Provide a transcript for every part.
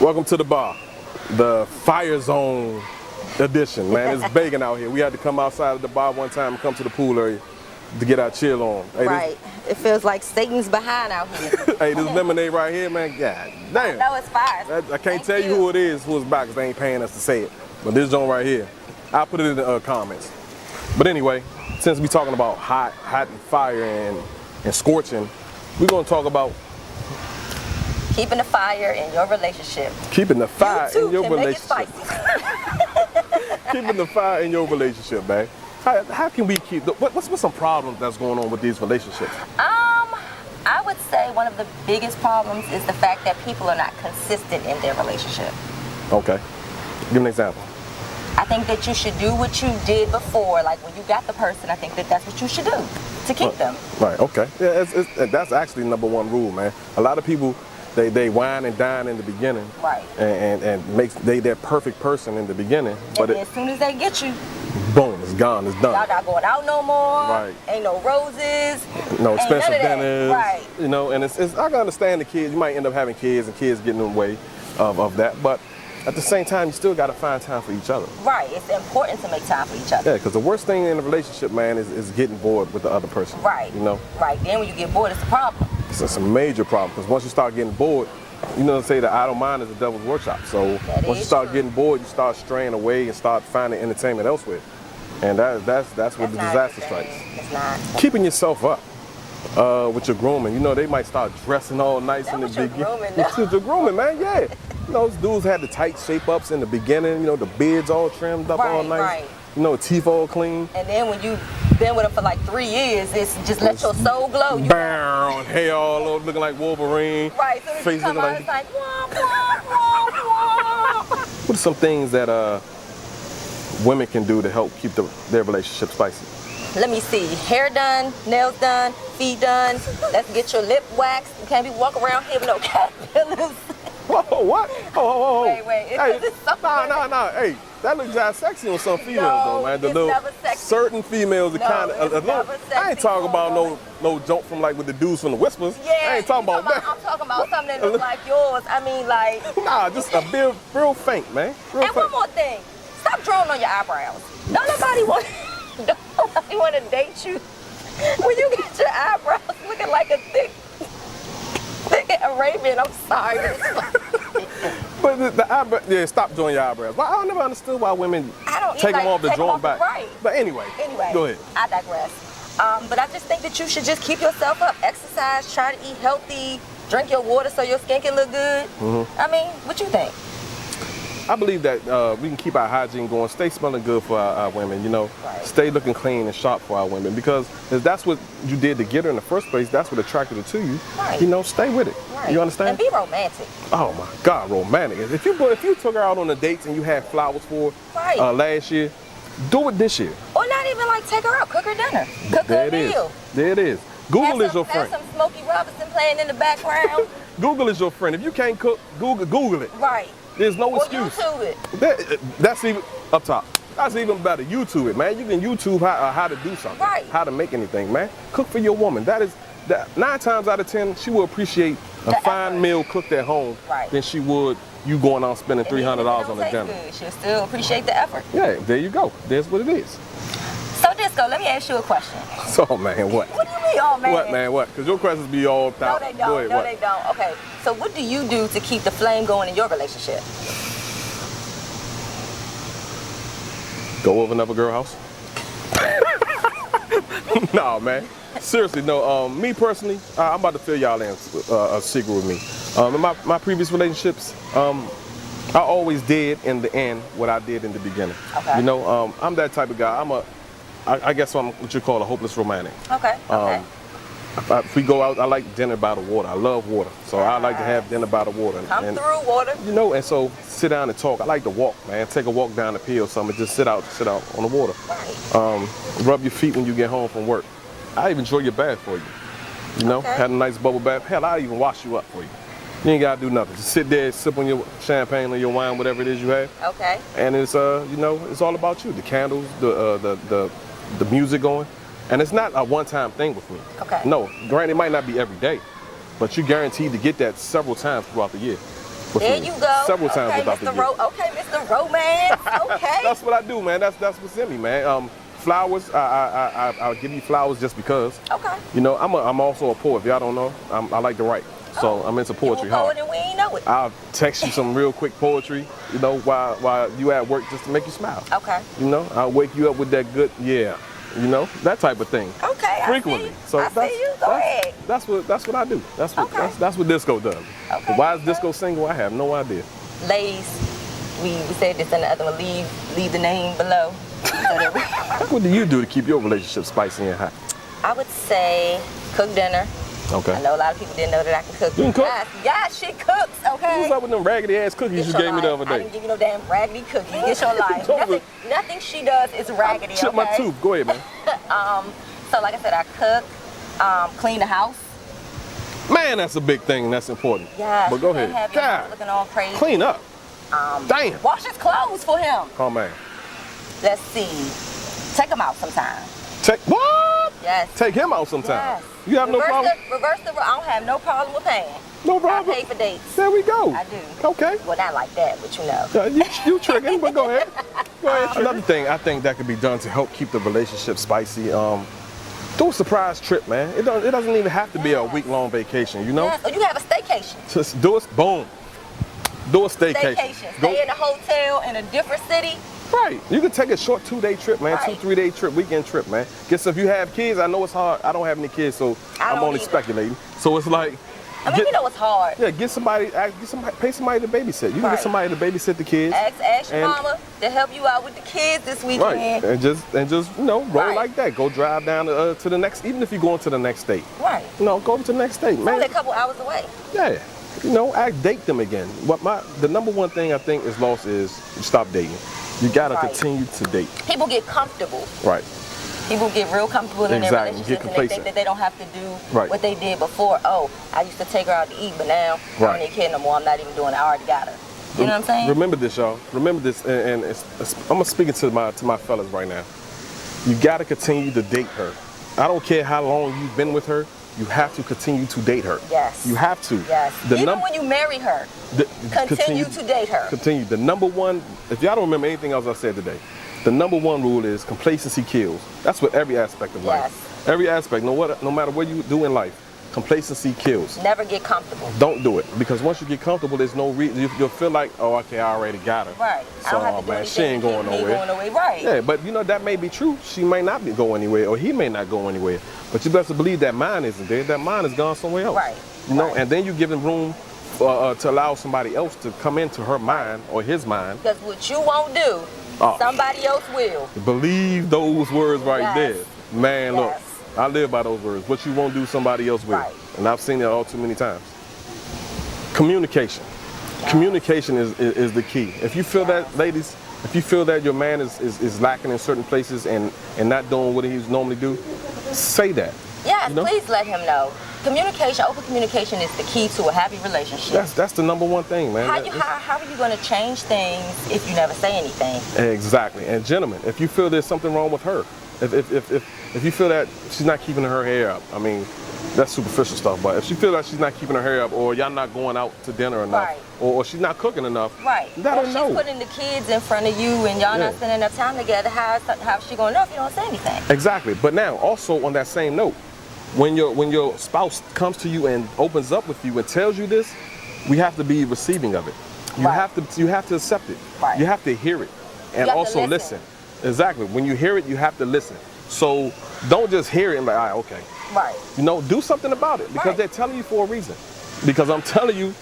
Welcome to the bar, the Fire Zone edition, man. It's begging out here. We had to come outside of the bar one time and come to the pool area to get our chill on. Hey, right. It feels like Satan's behind out here. Hey, this lemonade right here, man, god damn. No, it's fire. I can't tell you who it is, who's back, because they ain't paying us to say it. But this joint right here, I'll put it in the comments. But anyway, since we're talking about hot and fire and scorching, we're going to talk about keeping the fire in your relationship. Keeping the fire in your relationship. Keeping the fire in your relationship, man. How can we keep, what's some problems that's going on with these relationships? I would say one of the biggest problems is the fact that people are not consistent in their relationship. Okay, give an example. I think that you should do what you did before, like when you got the person. I think that that's what you should do to keep them. Right, okay. Yeah, that's actually number one rule, man. A lot of people, they wine and dine in the beginning, right, and make their perfect person in the beginning, but as soon as they get you, boom, it's gone, it's done. Y'all not going out no more. Right. Ain't no roses. No expensive dinners. Right. You know, and it's I can understand the kids. You might end up having kids and kids getting in the way of that, but at the same time, you still got to find time for each other. Right. It's important to make time for each other. Yeah, because the worst thing in a relationship, man, is getting bored with the other person. Right. You know. Right. Then when you get bored, it's a problem. It's a major problem, because once you start getting bored, you know, they say the idle mind is the devil's workshop. So once you start getting bored, you start straying away and start finding entertainment elsewhere. And that's where the disaster strikes. It's not. Keeping yourself up with your grooming. You know, they might start dressing all nice in the beginning. With your grooming, man, yeah. You know, those dudes had the tight shape-ups in the beginning. You know, the beards all trimmed up all nice. Right. You know, teeth all clean. And then when you've been with them for like 3 years, it's just let your soul glow. Bow, hair all over, looking like Wolverine. Right, so as you come out, it's like, wah, wah, wah, wah. What are some things that women can do to help keep their relationship spicy? Let me see. Hair done, nails done, feet done. Let's get your lip waxed. You can't be walking around here with no caterpillars. Whoa, what? Oh. Wait. Hey, no. Hey, that looks kind of sexy on some females, though, man. It's never sexy. Certain females are kind of. I ain't talking about no joke from like with the dudes from the Whispers. Yeah, I ain't talking about that. I'm talking about something that looks like yours. I mean, like. Nah, just a real faint, man. Real faint. One more thing. Stop drawing on your eyebrows. Don't nobody want to date you when you get your eyebrows looking like a thick Arabian. I'm sorry. But the eyebrow, yeah, stop drawing your eyebrows. Well, I never understood why women take them off to draw them back. Right. But anyway, go ahead. I digress. But I just think that you should just keep yourself up. Exercise, try to eat healthy, drink your water so your skin can look good. Mm-hmm. I mean, what you think? I believe that we can keep our hygiene going, stay smelling good for our women, you know, stay looking clean and sharp for our women, because if that's what you did to get her in the first place, that's what attracted her to you, you know, stay with it. You understand? And be romantic. Oh my God, romantic. If you took her out on the dates and you had flowers for her last year, do it this year. Or not even like take her out, cook her dinner, cook her a meal. There it is. Google is your friend. Have some Smokey Robinson playing in the background. Google is your friend. If you can't cook, Google it. Right. There's no excuse. YouTube it. That's even up top. That's even better. YouTube it, man. You can YouTube how to do something, how to make anything, man. Cook for your woman. That 9 times out of 10, she will appreciate a fine meal cooked at home than she would you going out spending $300 on a dinner. She'll still appreciate the effort. Yeah, there you go. There's what it is. So Dysco, let me ask you a question. So man, what? What do you mean, oh man? What, man, what? Because your questions be all out. No, they don't. They don't. Okay, so what do you do to keep the flame going in your relationship? Go over another girl house? No, man. Seriously, no. Me personally, I'm about to fill y'all in a secret with me. In my previous relationships, I always did in the end what I did in the beginning. Okay. You know, I'm that type of guy. I guess I'm what you call a hopeless romantic. Okay. If we go out, I like dinner by the water. I love water, so I like to have dinner by the water. Come through water. You know, and so sit down and talk. I like to walk, man. Take a walk down the pier or something. Just sit out on the water. Right. Rub your feet when you get home from work. I even enjoy your bath for you. You know, had a nice bubble bath. Hell, I even wash you up for you. You ain't gotta do nothing. Just sit there, sip on your champagne or your wine, whatever it is you have. Okay. And it's you know, it's all about you. The candles, the music going. And it's not a one-time thing with me. Okay. No, granted, it might not be every day, but you're guaranteed to get that several times throughout the year. with There me. you go. Several times okay, without the Mr. gift. Okay, Mr. Romance. Okay. That's what I do, man. That's what's in me, man. Flowers, I'll give you flowers just because. Okay. You know, I'm also a poet. If y'all don't know, I like to write. So I'm into poetry You a hard. poet and we ain't know it. I'll text you some real quick poetry, you know, while you at work just to make you smile. Okay. You know, I'll wake you up with that good, yeah, you know, that type of thing. Okay. Frequently. I see you. Go ahead. That's what I do. That's what Okay. that's what Dysco does. Okay, Why is okay. Dysco single? I have no idea. Ladies, we said this in the other one. Leave the name below. So that What do you do to keep your relationship spicy and hot? I would say cook dinner. Okay. I know a lot of people didn't know that I can cook. You can cook? Yes, she cooks, okay? What's up with them raggedy ass cookies you Get your gave me the life. other I day? didn't give you no damn raggedy cookies. Get your life. Don't nothing she does is raggedy, Chip okay? my tooth. Go ahead, man. So like I said, I cook, clean the house. Man, that's a big thing. That's important. Yeah. But go ahead. Have your house God, looking all crazy. clean up. Damn. Wash his clothes for him. Oh man. Let's see. Take him out sometime. Take what? Yes. Take him out sometime. Yes. You have no problem? Reverse the. I don't have no problem with paying. No problem. I pay for dates. There we go. I do. Okay. Well, not like that, but you know. You tricking, but go ahead. Go ahead. Another thing I think that could be done to help keep the relationship spicy. Do a surprise trip, man. It doesn't even have to be a week-long vacation, you know? Yes. Or you have a staycation. Just do it. Boom. Do a staycation. Stay in a hotel in a different city. Right. You can take a short 2-day trip, man. Right. 2-3 day trip, weekend trip, man. Guess if you have kids, I know it's hard. I don't have any kids, so I'm don't only either. speculating. So it's like, I mean, you know it's hard. yeah, pay somebody to babysit. You can Right. get somebody to babysit the kids. Ask your And- mama to help you out with the kids this weekend. Right. And just you know, roll Right. like that. Go drive down to the next, even if you're going to the next state. Right. You know, go to the next state, It's man. only a couple hours away. Yeah. You know, date them again. The number one thing I think is lost is you stop dating. You gotta Right. continue to date. People get comfortable. Right. People get real comfortable in their Exactly. relationships Get and they complacent. think that they don't have to do Right. what they did before. Oh, I used to take her out to eat, but now I Right. don't need a kid no more. I'm not even doing it. I already got her. You know what I'm saying? Remember this, y'all. Remember this, and I'm speaking to my fellas right now. You gotta continue to date her. I don't care how long you've been with her. You have to continue to date her. Yes. You have to. Yes. Even when you marry her, continue to date her. Continue. The number one, if y'all don't remember anything else I said today, the number one rule is complacency kills. That's what every aspect of life. Yes. Every aspect, no matter what you do in life, complacency kills. Never get comfortable. Don't do it, because once you get comfortable, there's no reason. You'll feel like, oh, okay, I already got her. Right. So, I don't have to do man, anything she ain't to keep going me nowhere. going away. Right. Yeah, but you know, that may be true. She may not go anywhere, or he may not go anywhere. But you better believe that mind isn't there. That mind is gone somewhere else. Right. You know, Right. and then you give him room to allow somebody else to come into her mind or his mind. Because what you won't do, Oh. somebody else will. Believe those words right Yes. there. Man, look, Yes. I live by those words. What you won't do, somebody else will. Right. And I've seen it all too many times. Communication. Yes. Communication is the key. If you feel that, ladies, if you feel that your man is lacking in certain places and not doing what he's normally do, say that. Yes, You know? please let him know. Communication, open communication is the key to a happy relationship. That's the number one thing, man. How are you going to change things if you never say anything? Exactly. And gentlemen, if you feel there's something wrong with her, if you feel that she's not keeping her hair up, I mean, that's superficial stuff, but if she feels like she's not keeping her hair up, or y'all not going out to dinner enough, Right. or she's not cooking enough, Right. let Or her she's know. putting the kids in front of you and y'all Yeah. not spending enough time together, how's she going to know if you don't say anything? Exactly. But now, also on that same note, when your spouse comes to you and opens up with you and tells you this, we have to be receiving of it. You Right. have to accept it. Right. You have to hear it, and have to also listen. Exactly. When you hear it, you have to listen. So don't just hear it and be like, all right, okay. Right. You know, do something about it, because Right. they're telling you for a reason. Because I'm telling you,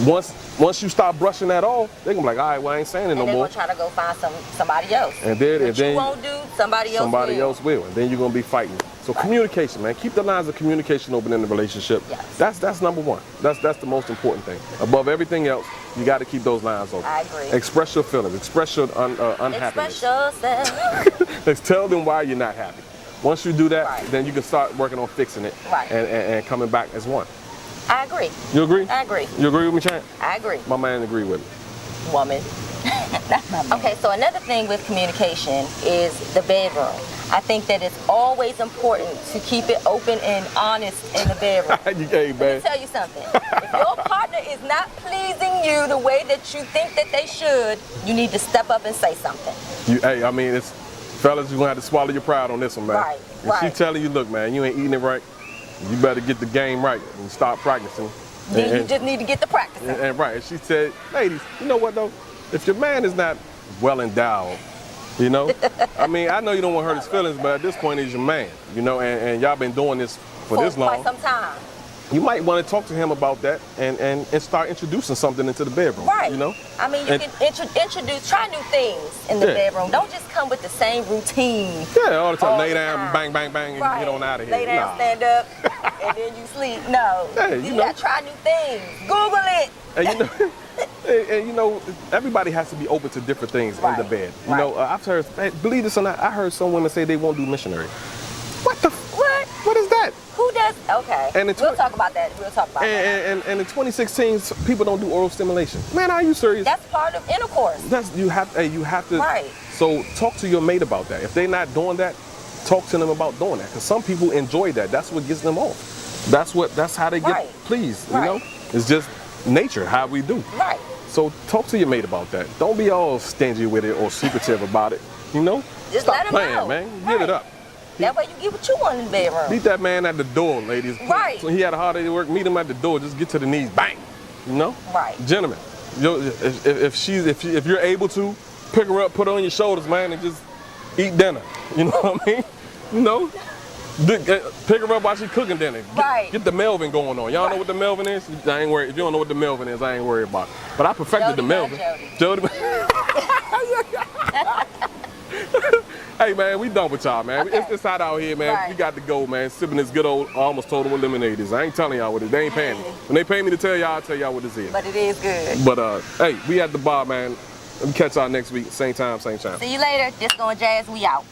once you stop brushing that off, they're gonna be like, all right, well, I ain't saying it And no they're more. going to try to go find somebody else. And then- what and then you won't do, somebody else will. and then you're gonna be fighting. So communication, man, keep the lines of communication open in the relationship. Yes. That's number one. That's the most important thing. Above everything else, you got to keep those lines open. I agree. Express your feelings. Express your unhappiness. Express yourself. Let's tell them why you're not happy. Once you do that, Right. then you can start working on fixing it, Right. and coming back as one. I agree. You agree? I agree. You agree with me, Chan? I agree. My man agree with me. Woman. Okay, so another thing with communication is the bedroom. I think that it's always important to keep it open and honest in the bedroom. Hey, Let man. me tell you something. If your partner is not pleasing treating you the way that you think that they should, you need to step up and say something. Hey, I mean, it's fellas, you're gonna have to swallow your pride on this one, man. Right, If right. she telling you, look, man, you ain't eating it right, you better get the game right and start practicing. Then you just need to get the practicing. And right, and she said, ladies, you know what though? If your man is not well endowed, you know, I mean, I know you don't want to hurt his feelings, but at this point, he's your man, you know, and y'all been doing this for this long. Quite some time. You might want to talk to him about that and start introducing something into the bedroom. Right. You know? I mean, you can introduce, try new things in the bedroom. Don't just come with the same routine. Yeah, all the time. Lay down, time. bang, bang, bang, and get on out of here. Lay down, stand up, and then you sleep. No. Hey, you gotta try new things. Google it. And you know, and you know, everybody has to be open to different things in the bed. You know, I've heard, believe this or not, I heard some women say they won't do missionary. What the? What? What is that? Who does? Okay. And we'll talk about that. We'll talk about that. And in 2016, people don't do oral stimulation. Man, are you serious? That's part of intercourse. You have to. Right. So talk to your mate about that. If they're not doing that, talk to them about doing that. Because some people enjoy that. That's what gets them off. That's how they get pleased. You know, it's just nature, how we do. Right. So talk to your mate about that. Don't be all stingy with it or secretive about it. You know, just stop let him playing, know. man. Give it up. That way you get what you want in the bedroom. Meet that man at the door, ladies. Right. So he had a hard day at work. Meet him at the door. Just get to the knees, bang. You know. Right. Gentlemen, if you're able to, pick her up, put her on your shoulders, man, and just eat dinner. You know what I mean? You know. Pick her up while she's cooking dinner. Get the Melvin going on. Y'all know what the Melvin is? I ain't worried. If you don't know what the Melvin is, I ain't worried about it. But I perfected the Melvin. Jody. Hey man, we done with y'all, man. Okay. It's hot out here, man. We got to go, man. Sipping this good old, almost total lemonade is. I ain't telling y'all what it is. They ain't paying me. When they pay me to tell y'all, I'll tell y'all what this is. But it is good. But hey, we at the bar, man. Let me catch y'all next week. Same time, same channel. See you later. Dysco and Jazz, we out.